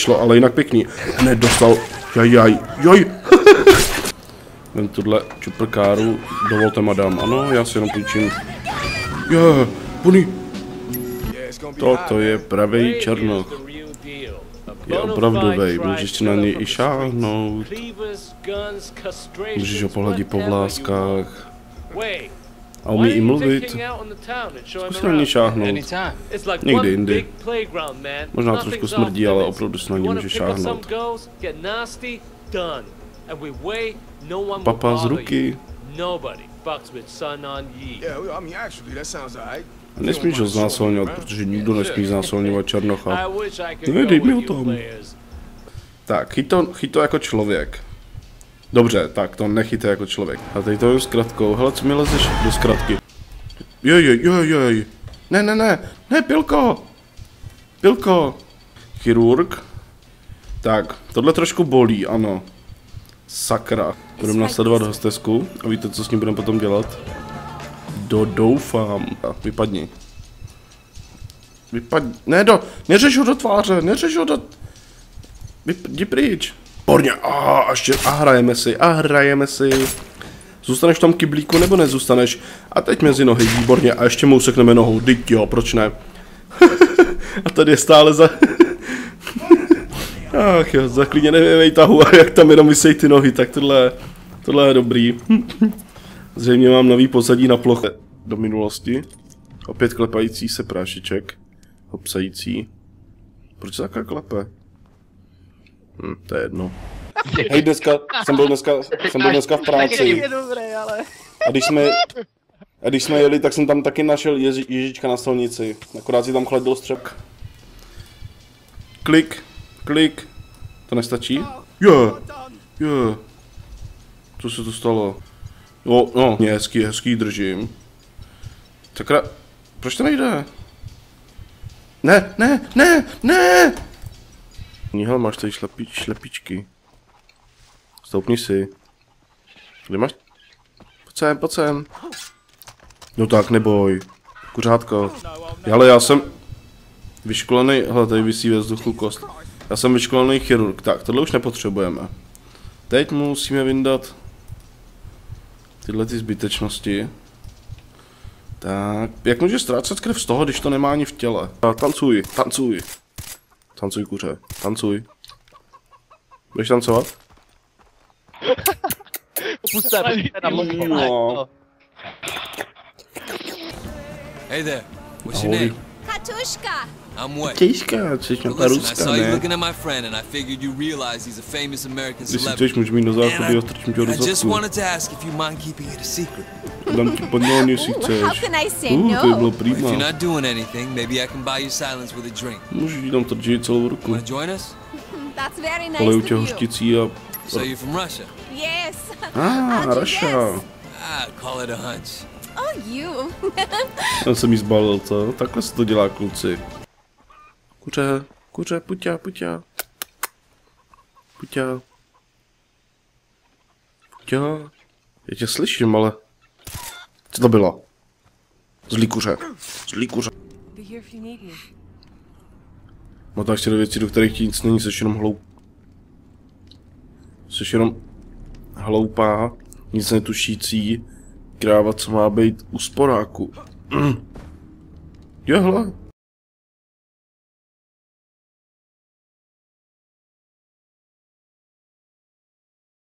Šlo, ale jinak pěkný. Hned dostal. Jaj. Vem tuhle čuprkáru. Dovolte, madam. Ano, já si jenom půjčím. Puny. Toto je pravej černoch. Je opravdovej, můžeš si na něj i šáhnout. Můžeš ho pohladit po vláskách. A umí i mluvit. Zkus na něj šáhnout. Někdy jindy. Možná trošku smrdí, ale opravdu se na něj může šáhnout. Papa z ruky. A nesmíš ho znásilňovat, protože nikdo nesmí znásilňovat černocha. Dej mi ho tam. Tak, chyť to jako člověk. Dobře, tak to nechytě jako člověk. A teď to je s kratkou. Hele, co mi lezeš do zkratky? Jej. Ne, pilko. Chirurg. Tak, tohle trošku bolí, ano. Sakra. Budeme nasledovat hostesku a víte, co s ním budeme potom dělat? Doufám. Vypadni. Neřeš ho do tváře, Jdi pryč. Borně, a hrajeme si. Zůstaneš v tom kyblíku, nebo nezůstaneš? A teď mezi nohy, výborně, a ještě mu usekneme nohou, dyť jo, proč ne? A tady je stále za... Ach jo, zaklidně nevejtahu, a jak tam jenom vysejí ty nohy, tak tohle je dobrý. Zřejmě mám nový pozadí na ploche. Do minulosti. Opět klepající se prášiček. Hopsající. Proč se takhle klepe? To je jedno. Hej, jsem byl dneska v práci. A když jsme jeli, tak jsem tam taky našel Ježíčka na stolnici. Akorát si tam chladil střep. Klik. To nestačí? Jo. Co se to stalo? No, hezký držím. Sakra, proč to nejde? Ne! Hele, máš tady šlepičky. Stoupni si. Kde máš? Pojď sem. No tak, neboj. Kuřátko. Ale já jsem vyškolený, hele, tady visí ve vzduchu kost. Já jsem vyškolený chirurg, tak, tohle už nepotřebujeme. Teď musíme vyndat tyhle ty zbytečnosti. Tak, jak můžeš ztrácet krev z toho, když to nemá ani v těle? Tancuj. Tancuj, kuře, tancuj. Budeš tancovat? Puste na No. Hey there, what's your name? Katuška. I'm Wet. Těžká, což na ta Listen, I Ruska, saw you ne? looking at my friend and I figured you realize he's a famous American Když si celebrity. chceš, můžu mít do záchody a strčím tě do I just zadku. wanted to ask if you mind keeping it a secret. Dám ti podnělně, jestli How chceš. can I say To by no? bylo If you're prýma. not doing anything, maybe I can buy you silence with a drink. Můžeš jí tam trčit celou ruku. Wanna join us? That's very nice Poleju of tě you. hořčicí a... So you're from Russia? Yes. Russia. Call it a hunch. Oh, you. Já jsem jí zbalil, co? Takhle se to dělá, kluci. Kuře, puťa. Puťa. Já tě slyším, ale... Co to bylo? Zlý kuře. Motáš se do věcí, do kterých ti nic není, jsi jenom hloupá, nic netušící, kráva, co má být u sporáku. Jo, hele.